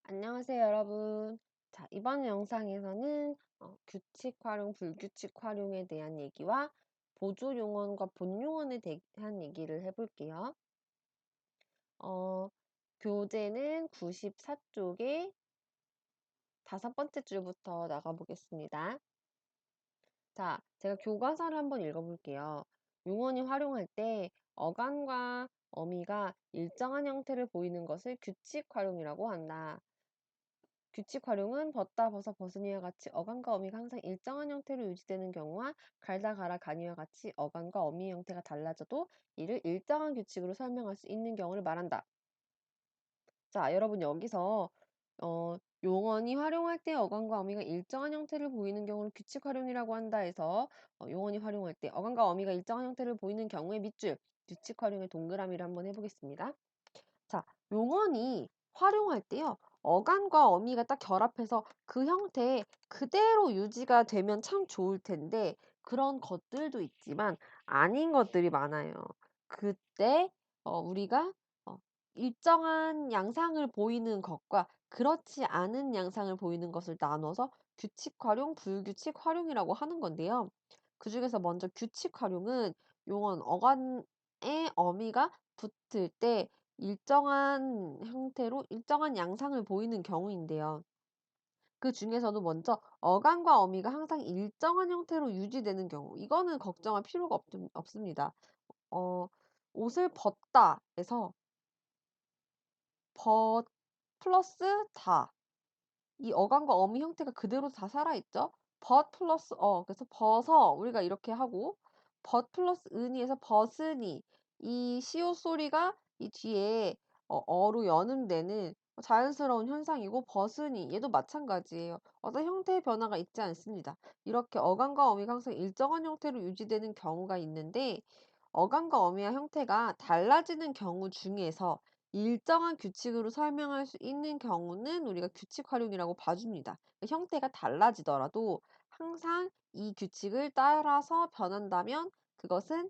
안녕하세요, 여러분. 자, 이번 영상에서는 규칙 활용, 불규칙 활용에 대한 얘기와 보조 용언과 본 용언에 대한 얘기를 해볼게요. 어, 교재는 94쪽에 5번째 줄부터 나가보겠습니다. 자, 제가 교과서를 한번 읽어볼게요. 용언이 활용할 때 어간과 어미가 일정한 형태를 보이는 것을 규칙 활용이라고 한다. 규칙 활용은 벗다 벗어 벗으니와 같이 어간과 어미가 항상 일정한 형태로 유지되는 경우와 갈다 가라 가니와 같이 어간과 어미의 형태가 달라져도 이를 일정한 규칙으로 설명할 수 있는 경우를 말한다. 자, 여러분 여기서 용언이 활용할 때 어간과 어미가 일정한 형태를 보이는 경우를 규칙 활용이라고 한다 해서 용언이 활용할 때 어간과 어미가 일정한 형태를 보이는 경우의 밑줄 규칙 활용의 동그라미를 한번 해보겠습니다. 자, 용언이 활용할 때요. 어간과 어미가 딱 결합해서 그 형태 그대로 유지가 되면 참 좋을 텐데 그런 것들도 있지만 아닌 것들이 많아요. 그때 우리가 어, 일정한 양상을 보이는 것과 그렇지 않은 양상을 보이는 것을 나눠서 규칙 활용, 불규칙 활용이라고 하는 건데요. 그중에서 먼저 규칙 활용은 용언 어간의 어미가 붙을 때 일정한 형태로 일정한 양상을 보이는 경우인데요. 그중에서도 먼저 어간과 어미가 항상 일정한 형태로 유지되는 경우 이거는 걱정할 필요가 없습니다. 어 옷을 벗다 에서 벗 플러스 다 이 어간과 어미 형태가 그대로 다 살아있죠. 벗 플러스 그래서 벗어 우리가 이렇게 하고 벗 플러스 은이에서 벗으니 이 시옷 소리가 이 뒤에 어로 연음되는 자연스러운 현상이고 벗으니 얘도 마찬가지예요. 어떤 형태의 변화가 있지 않습니다. 이렇게 어간과 어미가 항상 일정한 형태로 유지되는 경우가 있는데 어간과 어미의 형태가 달라지는 경우 중에서 일정한 규칙으로 설명할 수 있는 경우는 우리가 규칙 활용이라고 봐줍니다. 형태가 달라지더라도 항상 이 규칙을 따라서 변한다면 그것은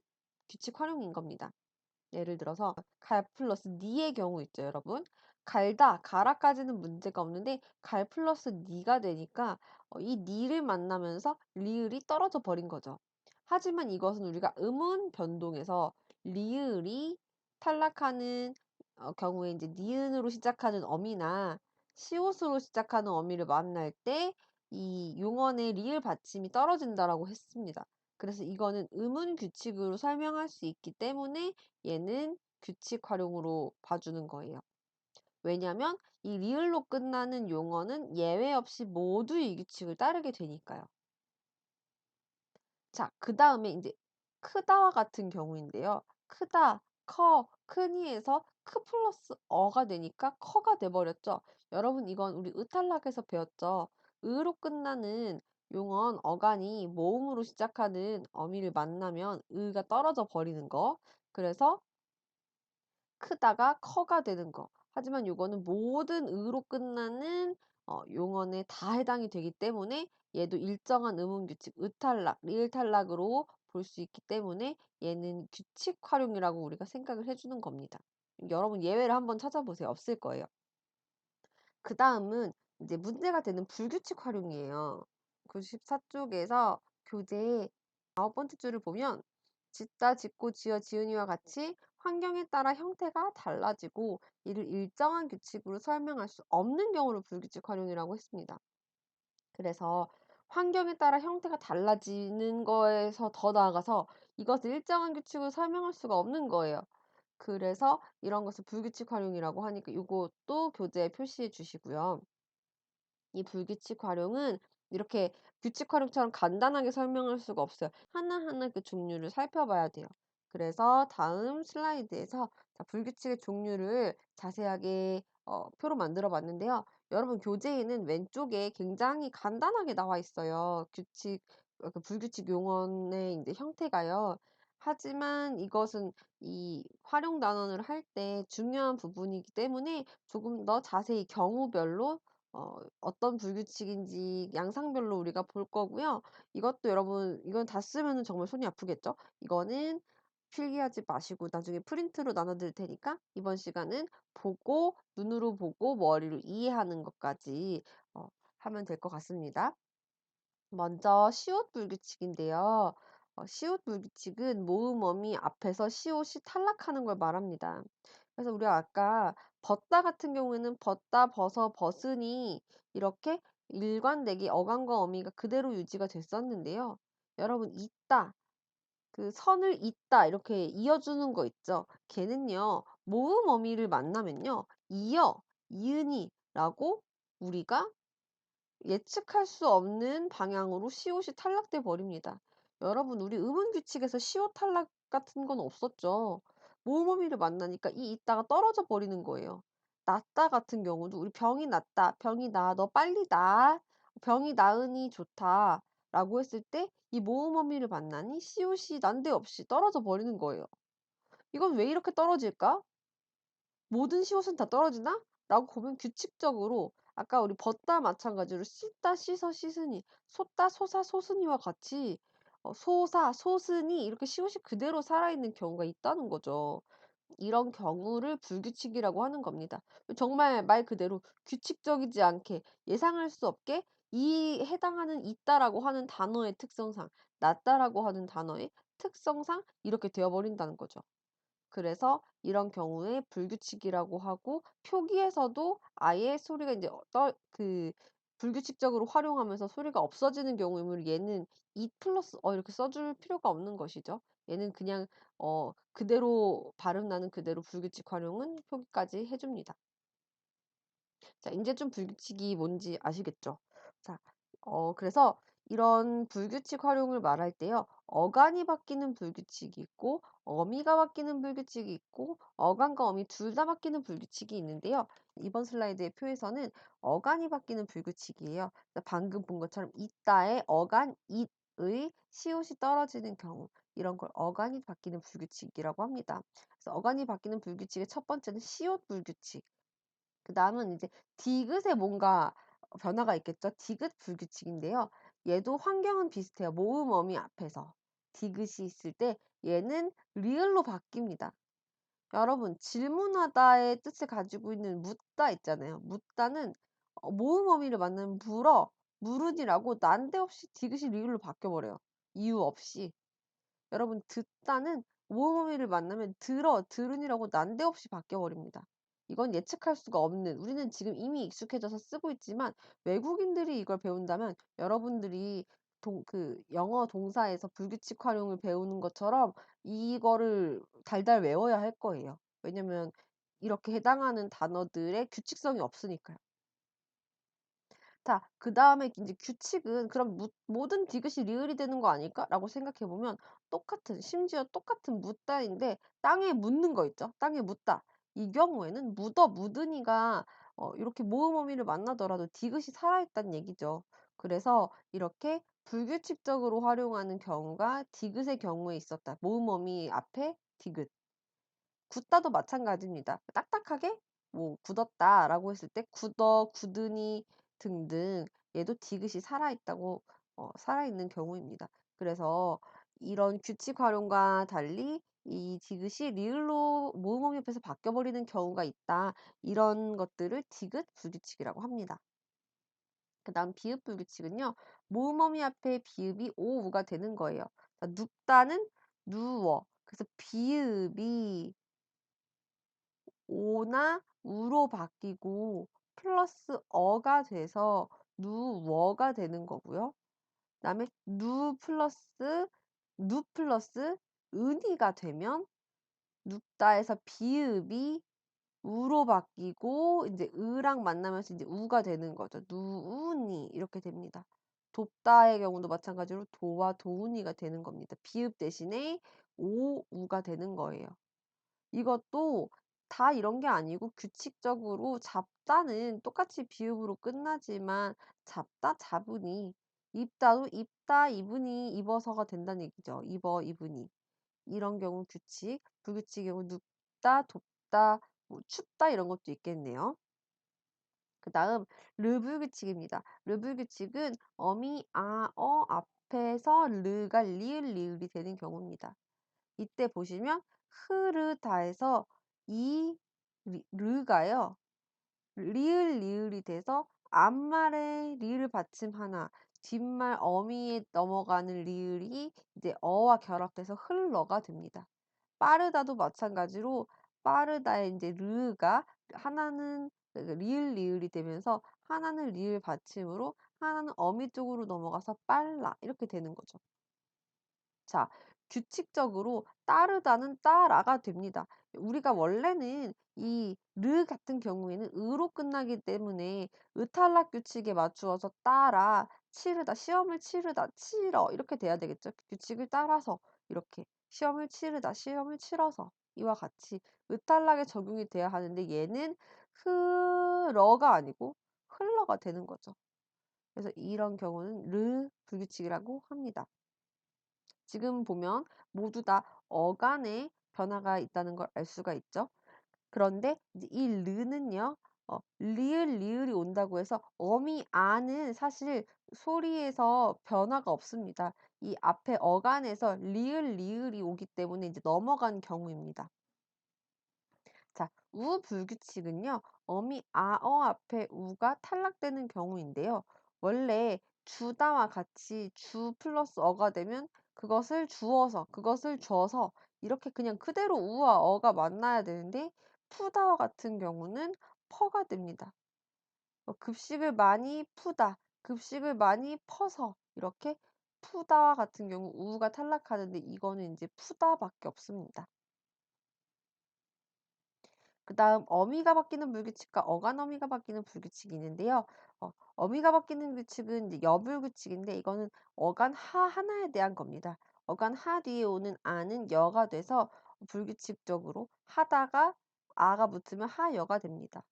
규칙 활용인 겁니다. 예를 들어서 갈 플러스 니의 경우 있죠, 여러분. 갈다, 가라까지는 문제가 없는데 갈 플러스 니가 되니까 이 니를 만나면서 리을이 떨어져 버린 거죠. 하지만 이것은 우리가 음운 변동에서 리을이 탈락하는 경우에 이제 니은으로 시작하는 어미나 시옷으로 시작하는 어미를 만날 때 이 용언의 리을 받침이 떨어진다라고 했습니다. 그래서 이거는 음운 규칙으로 설명할 수 있기 때문에 얘는 규칙 활용으로 봐주는 거예요. 왜냐면 이 리을로 끝나는 용어는 예외 없이 모두 이 규칙을 따르게 되니까요. 자, 그다음에 이제 크다와 같은 경우인데요. 크다, 커, 크니에서 크 플러스 어가 되니까 커가 돼 버렸죠. 여러분 이건 우리 의탈락에서 배웠죠. 으로 끝나는 용언 어간이 모음으로 시작하는 어미를 만나면 으가 떨어져 버리는 거. 그래서 크다가 커가 되는 거. 하지만 요거는 모든 으로 끝나는 용언에 다 해당이 되기 때문에 얘도 일정한 음운 규칙, 의탈락, 리을탈락으로 볼 수 있기 때문에 얘는 규칙 활용이라고 우리가 생각을 해 주는 겁니다. 여러분 예외를 한번 찾아보세요. 없을 거예요. 그다음은 이제 문제가 되는 불규칙 활용이에요. 94쪽에서 교재의 9번째 줄을 보면 짓다, 짓고, 지어, 지으니와 같이 환경에 따라 형태가 달라지고 이를 일정한 규칙으로 설명할 수 없는 경우를 불규칙 활용이라고 했습니다. 그래서 환경에 따라 형태가 달라지는 거에서 더 나아가서 이것을 일정한 규칙으로 설명할 수가 없는 거예요. 그래서 이런 것을 불규칙 활용이라고 하니까 이것도 교재에 표시해 주시고요. 이 불규칙 활용은 이렇게 규칙 활용처럼 간단하게 설명할 수가 없어요. 하나하나 그 종류를 살펴봐야 돼요. 그래서 다음 슬라이드에서 자, 불규칙의 종류를 자세하게 표로 만들어 봤는데요. 여러분 교재에는 왼쪽에 굉장히 간단하게 나와 있어요. 그 불규칙 용언의 이제 형태가요. 하지만 이것은 이 활용 단원을 할 때 중요한 부분이기 때문에 조금 더 자세히 경우별로 어떤 불규칙인지 양상별로 우리가 볼 거고요. 이것도 여러분 이건 다 쓰면은 정말 손이 아프겠죠? 이거는 필기하지 마시고 나중에 프린트로 나눠 드릴 테니까 이번 시간은 보고 눈으로 보고 머리로 이해하는 것까지 하면 될 것 같습니다. 먼저 시옷 불규칙인데요. 시옷 불규칙은 모음어미 앞에서 시옷이 탈락하는 걸 말합니다. 그래서 우리가 아까 벗다 같은 경우에는 벗다, 벗어, 벗으니 이렇게 일관되게 어감과 어미가 그대로 유지가 됐었는데요. 여러분 있다, 그 선을 잇다 이렇게 이어주는 거 있죠. 걔는요. 모음 어미를 만나면요. 이어, 이은이라고 우리가 예측할 수 없는 방향으로 시옷이 탈락돼 버립니다. 여러분 우리 음운 규칙에서 시옷 탈락 같은 건 없었죠. 모음어미를 만나니까 이 있다가 떨어져 버리는 거예요. 낫다 같은 경우도 우리 병이 낫다, 병이 나, 너 빨리 나, 병이 나으니 좋다 라고 했을 때 이 모음어미를 만나니 시옷이 난데없이 떨어져 버리는 거예요. 이건 왜 이렇게 떨어질까? 모든 시옷은 다 떨어지나? 라고 보면 규칙적으로 아까 우리 벗다 마찬가지로 씻다, 씻어, 씻으니, 솟다, 솟아, 솟으니와 같이 솟아, 솟으니 이렇게 시옷이 그대로 살아있는 경우가 있다는 거죠. 이런 경우를 불규칙이라고 하는 겁니다. 정말 말 그대로 규칙적이지 않게 예상할 수 없게 이 해당하는 있다라고 하는 단어의 특성상, 낫다라고 하는 단어의 특성상 이렇게 되어버린다는 거죠. 그래서 이런 경우에 불규칙이라고 하고 표기에서도 아예 소리가 이제 불규칙적으로 활용하면서 소리가 없어지는 경우이면 얘는 이 플러스 이렇게 써줄 필요가 없는 것이죠. 얘는 그냥 그대로 발음 나는 그대로 불규칙 활용은 표기까지 해 줍니다. 자, 이제 좀 불규칙이 뭔지 아시겠죠? 자, 그래서 이런 불규칙 활용을 말할 때요. 어간이 바뀌는 불규칙이 있고 어미가 바뀌는 불규칙이 있고 어간과 어미 둘 다 바뀌는 불규칙이 있는데요. 이번 슬라이드의 표에서는 어간이 바뀌는 불규칙이에요. 방금 본 것처럼 있다의 어간 it의 시옷이 떨어지는 경우 이런 걸 어간이 바뀌는 불규칙이라고 합니다. 그래서 어간이 바뀌는 불규칙의 첫 번째는 시옷 불규칙. 그다음은 이제 디귿에 뭔가 변화가 있겠죠. 디귿 불규칙인데요. 얘도 환경은 비슷해요. 모음 어미 앞에서 디귿이 있을 때 얘는 리을로 바뀝니다. 여러분 질문하다의 뜻을 가지고 있는 묻다 있잖아요. 묻다는 모음 어미를 만나면 물어, 물으니라고 난데없이 디귿이 리을로 바뀌어 버려요. 이유 없이. 여러분 듣다는 모음어미를 만나면 들어, 들으니라고 난데없이 바뀌어 버립니다. 이건 예측할 수가 없는 우리는 지금 이미 익숙해져서 쓰고 있지만 외국인들이 이걸 배운다면 여러분들이 영어 동사에서 불규칙 활용을 배우는 것처럼 이거를 달달 외워야 할 거예요. 왜냐면 이렇게 해당하는 단어들의 규칙성이 없으니까요. 자, 그다음에 인제 규칙은 '그럼 모든 디귿이 리을이 되는 거 아닐까?'라고 생각해 보면 심지어 똑같은 묻다인데 땅에 묻는 거 있죠. 땅에 묻다. 이 경우에는 묻어, 묻으니가 이렇게 모음 어미를 만나더라도 디귿이 살아있다는 얘기죠. 그래서 이렇게 불규칙적으로 활용하는 경우가 디귿의 경우에 있었다. 모음 어미 앞에 디귿. 굳다도 마찬가지입니다. 딱딱하게 뭐 굳었다라고 했을 때 굳어, 굳으니 등등 얘도 디귿이 살아있다고 살아있는 경우입니다. 그래서 이런 규칙 활용과 달리 이 디귿이 리을로 모음어미 옆에서 바뀌어 버리는 경우가 있다. 이런 것들을 디귿 불규칙이라고 합니다. 그다음 비읍 불규칙은요. 모음어미 앞에 비읍이 오, 우가 되는 거예요. 자, 눕다는 누워. 그래서 비읍이 오나 우로 바뀌고 플러스 어가 돼서 누워가 되는 거고요. 그다음에 누 플러스 은이가 되면 눕다에서 비읍이 우로 바뀌고 이제 으랑 만나면서 이제 우가 되는 거죠. 누우니 이렇게 됩니다. 돕다의 경우도 마찬가지로 도와 도우니가 되는 겁니다. 비읍 대신에 오, 우가 되는 거예요. 이것도 다 이런 게 아니고 규칙적으로 잡다는 똑같이 비읍으로 끝나지만 잡다, 잡으니, 입다도 입다, 입으니, 입어서가 된다는 얘기죠. 입어, 입으니. 이런 경우 규칙, 불규칙의 경우 눕다, 돕다, 뭐 춥다 이런 것도 있겠네요. 그다음 르불규칙입니다. 르불규칙은 어미 아, 어 앞에서 르가 리을, 리을이 되는 경우입니다. 이때 보시면 흐르다에서 이 르가요. 리을 리을이 돼서 앞말에 리을 받침 하나, 뒷말 어미에 넘어가는 리을이 이제 어와 결합돼서 흘러가 됩니다. 빠르다도 마찬가지로 빠르다의 이제 르가 하나는 그 리을 리을이 되면서 하나는 리을 받침으로 하나는 어미 쪽으로 넘어가서 빨라 이렇게 되는 거죠. 자, 규칙적으로 따르다는 따라가 됩니다. 우리가 원래는 이 르 같은 경우에는 으로 끝나기 때문에 의탈락 규칙에 맞추어서 따라, 치르다, 시험을 치르다, 치러 이렇게 돼야 되겠죠. 규칙을 따라서 이렇게 시험을 치르다, 시험을 치러서 이와 같이 의탈락에 적용이 돼야 하는데 얘는 흐러가 아니고 흘러가 되는 거죠. 그래서 이런 경우는 르 불규칙이라고 합니다. 지금 보면 모두 다 어간에 변화가 있다는 걸 알 수가 있죠. 그런데 이제 이 르는요, 리을, 리을이 온다고 해서 어미 아는 사실 소리에서 변화가 없습니다. 이 앞에 어간에서 리을, 리을이 오기 때문에 이제 넘어간 경우입니다. 자, 우 불규칙은요, 어미 아어 앞에 우가 탈락되는 경우인데요. 원래 주다와 같이 주 플러스 어가 되면 그것을 주어서, 그것을 줘서 이렇게 그냥 그대로 우와 어가 만나야 되는데 푸다와 같은 경우는 퍼가 됩니다. 급식을 많이 푸다, 급식을 많이 퍼서 이렇게 푸다와 같은 경우 우가 탈락하는데 이거는 이제 푸다밖에 없습니다. 그다음 어미가 바뀌는 불규칙과 어간어미가 바뀌는 불규칙이 있는데요. 어미가 바뀌는 규칙은 이제 여불규칙인데 이거는 어간 하 하나에 대한 겁니다. 어간 하 뒤에 오는 아는 여가 돼서 불규칙적으로 하다가 아가 붙으면 하여가 됩니다.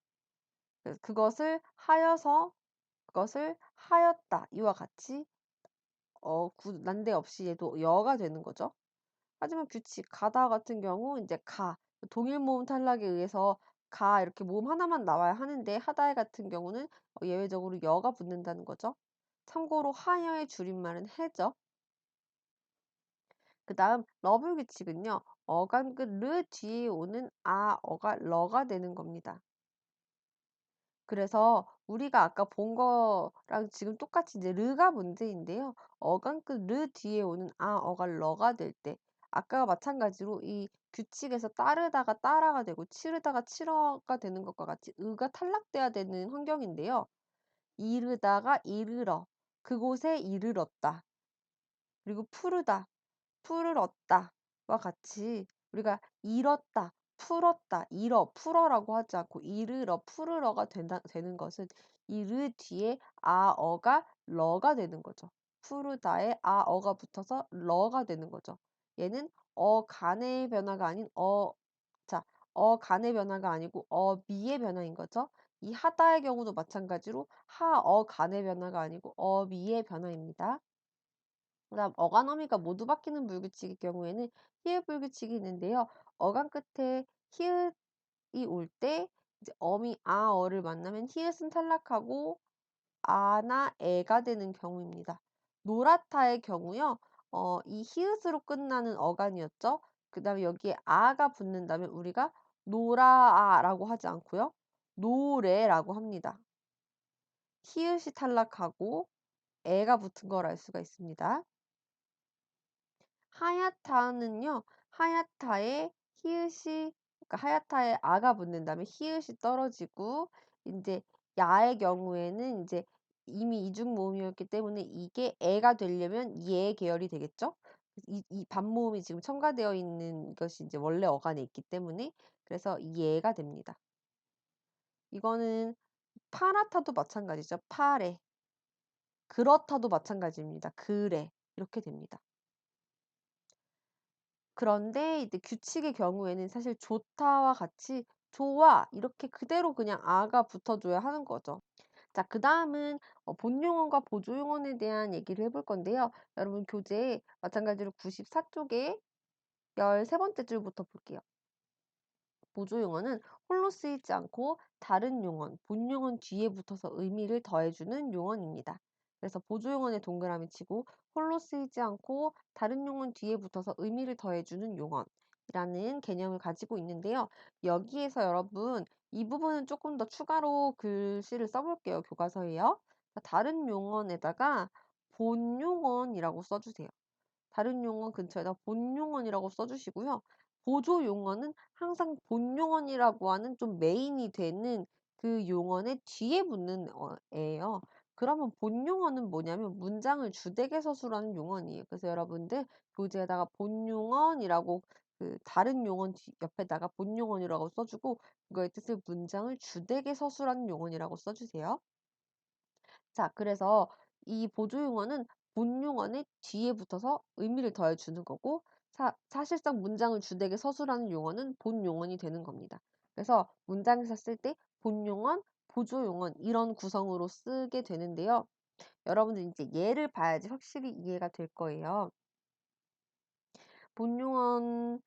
그래서 그것을 하여서 그것을 하였다 이와 같이 난데없이 얘도 여가 되는 거죠. 하지만 규칙 가다 같은 경우 이제 가 동일 모음 탈락에 의해서 가 이렇게 모음 하나만 나와야 하는데 하다해 같은 경우는 예외적으로 여가 붙는다는 거죠. 참고로 하여의 줄임말은 해죠. 그다음 러블 규칙은요. 어간 끝 르 뒤에 오는 어가 러가 되는 겁니다. 그래서 우리가 아까 본 거랑 지금 똑같이 이제 르가 문제인데요. 어간 끝 르 뒤에 오는 어가 러가 될 때 아까와 마찬가지로 이 규칙에서 따르다가 따라가 되고 치르다가 치러가 되는 것과 같이 으가 탈락돼야 되는 환경인데요. 이르다가 이르러 그곳에 이르렀다. 그리고 푸르다 풀을 얻다와 같이 우리가 잃었다, 풀었다, 잃어, 풀어라고 하지 않고 이르러, 푸르러가 되는 것은 이르 뒤에 아어가 러가 되는 거죠. 푸르다에 아어가 붙어서 러가 되는 거죠. 얘는 어간의 변화가 아닌 자, 어간의 변화가 아니고 어미의 변화인 거죠. 이 하다의 경우도 마찬가지로 하어간의 변화가 아니고 어미의 변화입니다. 그다음 어간어미가 모두 바뀌는 불규칙의 경우에는 히읗 불규칙이 있는데요. 어간 끝에 히읗이 올 때 이제 어미 아어를 만나면 히읗은 탈락하고 아나 에가 되는 경우입니다. 노랗다의 경우요. 이 히읗으로 끝나는 어간이었죠. 그다음에 여기에 아가 붙는다면 우리가 노라아라고 하지 않고요. 노래라고 합니다. 히읗이 탈락하고 에가 붙은 걸 알 수가 있습니다. 하얗다는요. 하얗다에 히읗이 그러니까 하얗다에 아가 붙는 다음에 히읗이 떨어지고 인제 야의 경우에는 인제 이미 이중 모음이었기 때문에 이게 애가 되려면 예 계열이 되겠죠. 이 반모음이 지금 첨가되어 있는 것이 인제 원래 어간에 있기 때문에 그래서 예가 됩니다. 이거는 파랗다도 마찬가지죠. 파래. 그렇다도 마찬가지입니다. 그래. 이렇게 됩니다. 그런데 이제 규칙의 경우에는 사실 좋다와 같이 좋아 이렇게 그대로 그냥 아가 붙어줘야 하는 거죠. 자, 그다음은 본용어과 보조용어에 대한 얘기를 해볼 건데요. 여러분 교재에 마찬가지로 94쪽에 13번째 줄부터 볼게요. 보조용어는 홀로 쓰이지 않고 다른 용언, 본용언 뒤에 붙어서 의미를 더해주는 용언입니다. 그래서 보조용언에 동그라미 치고 홀로 쓰이지 않고 다른 용언 뒤에 붙어서 의미를 더해주는 용언이라는 개념을 가지고 있는데요. 여기에서 여러분 이 부분은 조금 더 추가로 글씨를 써볼게요. 교과서에요. 다른 용언에다가 본용언이라고 써주세요. 다른 용언 근처에다 본용언이라고 써주시고요. 보조 용언은 항상 본용언이라고 하는 좀 메인이 되는 그 용언의 뒤에 붙는 애예요. 그러면 본용언은 뭐냐면 문장을 주되게 서술하는 용언이에요. 그래서 여러분들 교재에다가 본용언이라고 그 다른 용언 옆에다가 본용언이라고 써주고 그거의 뜻을 문장을 주되게 서술하는 용언이라고 써주세요. 자, 그래서 이 보조 용어는 본 용어의 뒤에 붙어서 의미를 더해주는 거고, 사실상 문장을 주되게 서술하는 용어는 본 용언이 되는 겁니다. 그래서 문장에서 쓸 때 본 용언, 보조 용언 이런 구성으로 쓰게 되는데요. 여러분들 이제 예를 봐야지 확실히 이해가 될 거예요. 본용어는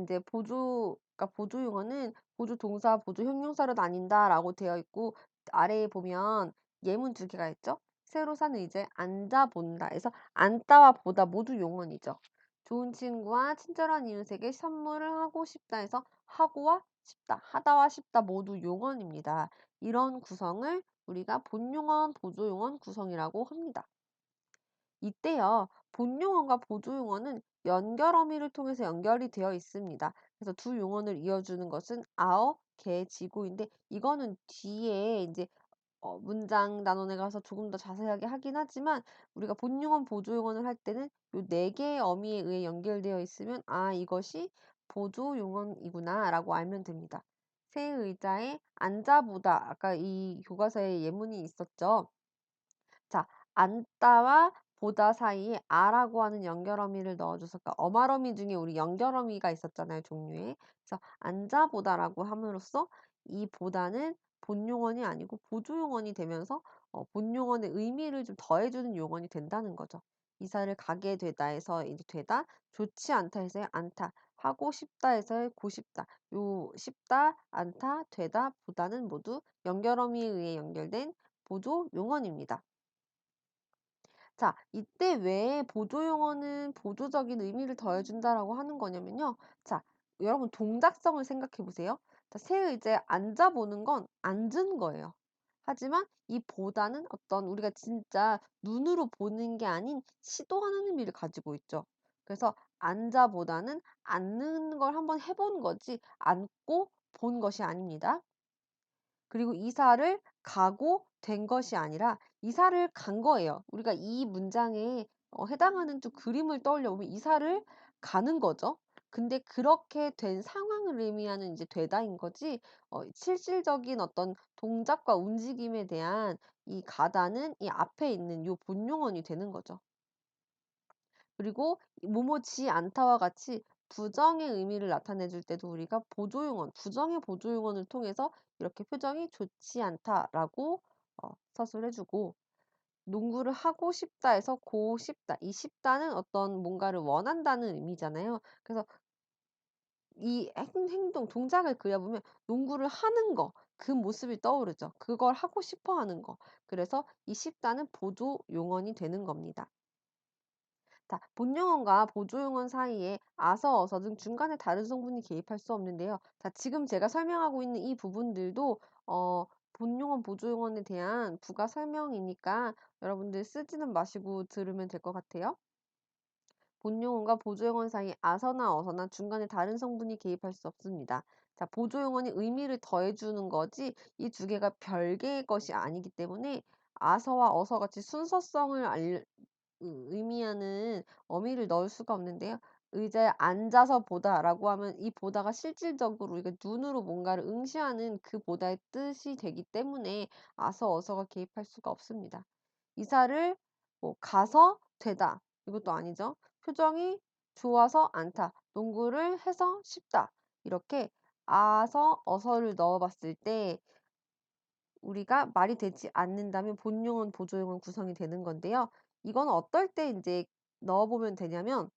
이제 그러니까 보조 용어는 보조 동사, 보조 형용사로 나뉜다라고 되어 있고 아래에 보면 예문 두 개가 있죠. 새로 산 의자에 앉아 본다에서 앉다와 보다 모두 용언이죠. 좋은 친구와 친절한 이웃에게 선물을 하고 싶다 해서 하고와 싶다, 하다와 싶다 모두 용언입니다. 이런 구성을 우리가 본용언, 보조용언 구성이라고 합니다. 이때요, 본용어과 보조용어는 연결 어미를 통해서 연결이 되어 있습니다. 그래서 두 용어를 이어주는 것은 아어, 개, 지구인데 이거는 뒤에 이제 문장 단원에 가서 조금 더 자세하게 하긴 하지만 우리가 본용어, 보조용어를 할 때는 요 네 개의 어미에 의해 연결되어 있으면 아, 이것이 보조용어이구나라고 알면 됩니다. 새 의자에 앉아보다 아까 이 교과서에 예문이 있었죠. 자, 앉다와 보다 사이에 아라고 하는 연결어미를 넣어줘서 그러니까 어말어미 중에 우리 연결어미가 있었잖아요, 종류에. 그래서 앉아보다라고 함으로써 이 보다는 본용언이 아니고 보조용언이 되면서 본용언의 의미를 좀 더해주는 용언이 된다는 거죠. 이사를 가게 되다에서 이제 되다, 좋지 않다에서의 않다, 하고 싶다에서의 고싶다. 요 싶다, 않다, 되다, 보다는 모두 연결어미에 의해 연결된 보조 용언입니다. 자, 이때 왜 보조 용어는 보조적인 의미를 더해준다라고 하는 거냐면요. 자, 여러분 동작성을 생각해 보세요. 자, 새 의자에 앉아보는 건 앉은 거예요. 하지만 이 보다는 어떤 우리가 진짜 눈으로 보는 게 아닌 시도하는 의미를 가지고 있죠. 그래서 앉아보다는 앉는 걸 한번 해본 거지 앉고 본 것이 아닙니다. 그리고 이사를 가고 된 것이 아니라 이사를 간 거예요. 우리가 이 문장에 해당하는 좀 그림을 떠올려 보면 이사를 가는 거죠. 근데 그렇게 된 상황을 의미하는 이제 되다인 거지 실질적인 어떤 동작과 움직임에 대한 이 가다는 이 앞에 있는 요 본용언이 되는 거죠. 그리고 뭐뭐지 않다와 같이 부정의 의미를 나타내 줄 때도 우리가 보조용언, 부정의 보조용언을 통해서 이렇게 표정이 좋지 않다라고 서술해 주고 농구를 하고 싶다에서 고 싶다. 이 싶다는 어떤 뭔가를 원한다는 의미잖아요. 그래서 이 행동, 동작을 그려보면 농구를 하는 거, 그 모습이 떠오르죠. 그걸 하고 싶어 하는 거. 그래서 이 싶다는 보조 용언이 되는 겁니다. 자, 본용언과 보조용언 사이에 아서, 어서 등 중간에 다른 성분이 개입할 수 없는데요. 자, 지금 제가 설명하고 있는 이 부분들도 본용언, 보조용언에 대한 부가 설명이니까 여러분들 쓰지는 마시고 들으면 될 것 같아요. 본용언과 보조용언 사이에 아서나 어서나 중간에 다른 성분이 개입할 수 없습니다. 자, 보조용언이 의미를 더해주는 거지 이 두 개가 별개의 것이 아니기 때문에 아서와 어서 같이 순서성을 의미하는 어미를 넣을 수가 없는데요. 의자에 앉아서 보다라고 하면 이 보다가 실질적으로 우리가 눈으로 뭔가를 응시하는 그 보다의 뜻이 되기 때문에 아서, 어서가 개입할 수가 없습니다. 이사를 뭐 가서 되다 이것도 아니죠. 표정이 좋아서 않다. 농구를 해서 싶다. 이렇게 아서, 어서를 넣어 봤을 때 우리가 말이 되지 않는다면 본용은 보조용은 구성이 되는 건데요. 이건 어떨 때 인제 넣어 보면 되냐면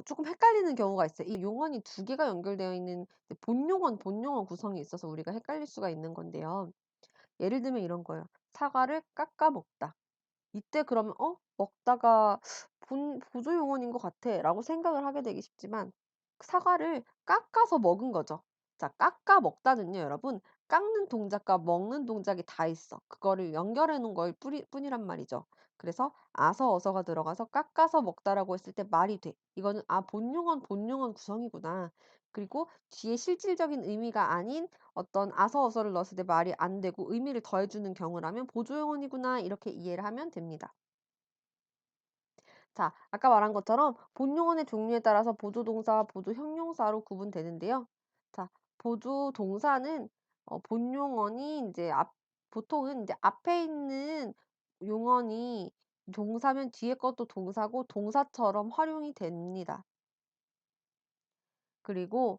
쪼끔 헷갈리는 경우가 있어요. 이 용언이 두 개가 연결되어 있는 본용언, 본용어 구성이 있어서 우리가 헷갈릴 수가 있는 건데요. 예를 들면 이런 거예요. 사과를 깎아 먹다. 이때 그러면 '어 먹다가 본 보조 용언인 것 같아.'라고 생각을 하게 되기 쉽지만 사과를 깎아서 먹은 거죠. 자 깎아 먹다는요 여러분 깎는 동작과 먹는 동작이 다 있어. 그거를 연결해 놓은 걸 뿐이란 말이죠. 그래서 아서 어서가 들어가서 "깎아서 먹다."라고 했을 때 말이 돼. 이거는 '아 본용언 구성이구나.' 그리고 뒤에 실질적인 의미가 아닌 어떤 아서 어서를 넣었을 때 말이 안 되고 의미를 더해 주는 경우라면 '보조 용언이구나.' 이렇게 이해를 하면 됩니다. 자, 아까 말한 것처럼 본용언의 종류에 따라서 보조동사와 보조 형용사로 구분되는데요. 자, 보조 동사는 본용언이 이제 보통은 이제 앞에 있는 용언이 동사면 뒤에 것도 동사고 동사처럼 활용이 됩니다. 그리고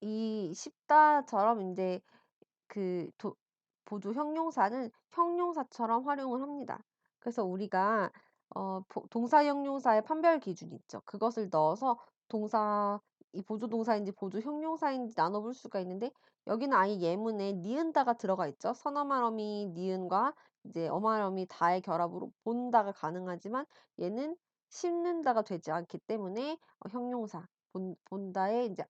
이 쉽다처럼 이제 그 보조 형용사는 형용사처럼 활용을 합니다. 그래서 우리가 동사 형용사의 판별 기준이 있죠. 그것을 넣어서 동사 이 보조 동사인지 보조 형용사인지 나눠 볼 수가 있는데 여기는 아예 예문에 니은다가 들어가 있죠. 선어말어미 니은과 이제 어말어미 다의 결합으로 본다가 가능하지만 얘는 심는다가 되지 않기 때문에 형용사 본다에 이제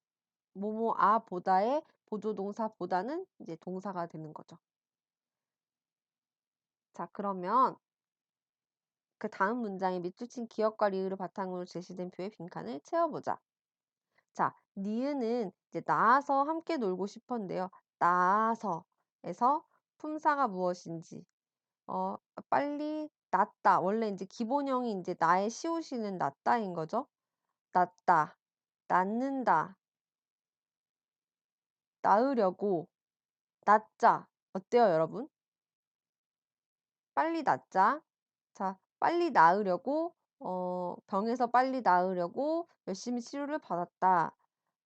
뭐뭐아 보다의 보조동사 보다는 이제 동사가 되는 거죠. 자, 그러면 그다음 문장에 밑줄 기억과 리을을 바탕으로 제시된 표의 빈칸을 채워보자. 자, 니은은 이제 나와서 함께 놀고 싶었는데요. 나와서에서 품사가 무엇인지 어 빨리 낫다. 원래 이제 기본형이 이제 나의 시옷이는 낫다인 거죠. 낫다, 낫는다, 낳으려고, 낫자. 어때요, 여러분? 빨리 낫자. 자, 빨리 나으려고 병에서 빨리 나으려고 열심히 치료를 받았다.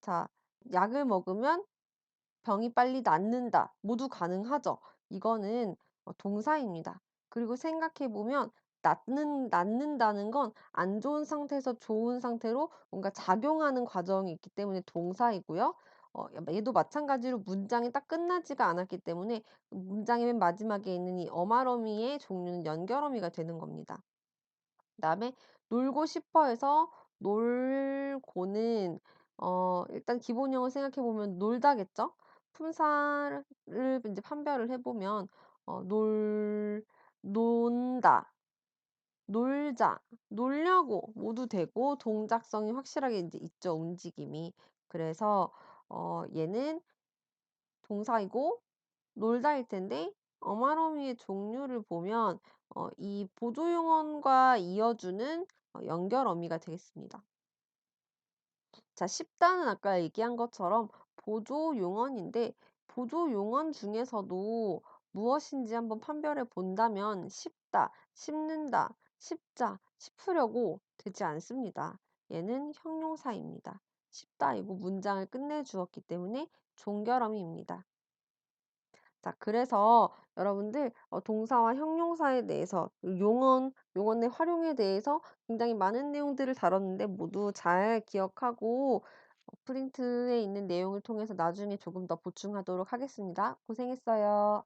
자, 약을 먹으면 병이 빨리 낫는다. 모두 가능하죠. 이거는 동사입니다. 그리고 생각해 보면 낫는다는 건 안 좋은 상태에서 좋은 상태로 뭔가 작용하는 과정이 있기 때문에 동사이고요. 얘도 마찬가지로 문장이 딱 끝나지가 않았기 때문에 문장의 맨 마지막에 있는 이 어말어미의 종류는 연결어미가 되는 겁니다. 그다음에 놀고 싶어해서 놀고는 일단 기본형을 생각해 보면 놀다겠죠? 품사를 인제 판별을 해 보면 논다, 놀자, 놀려고 모두 되고 동작성이 확실하게 인제 있죠, 움직임이. 그래서 얘는 동사이고 놀다일 텐데 어마어미의 종류를 보면 이 보조 용언과 이어주는 연결 어미가 되겠습니다. 자, 쉽다는 아까 얘기한 것처럼 보조 용언인데 보조 용언 중에서도 무엇인지 한번 판별해 본다면 쉽다, 쉽는다, 쉽자, 싶으려고 되지 않습니다. 얘는 형용사입니다. 쉽다이고 문장을 끝내주었기 때문에 종결어미입니다. 자, 그래서 여러분들 동사와 형용사에 대해서 용언의 활용에 대해서 굉장히 많은 내용들을 다뤘는데 모두 잘 기억하고 프린트에 있는 내용을 통해서 나중에 조금 더 보충하도록 하겠습니다. 고생했어요.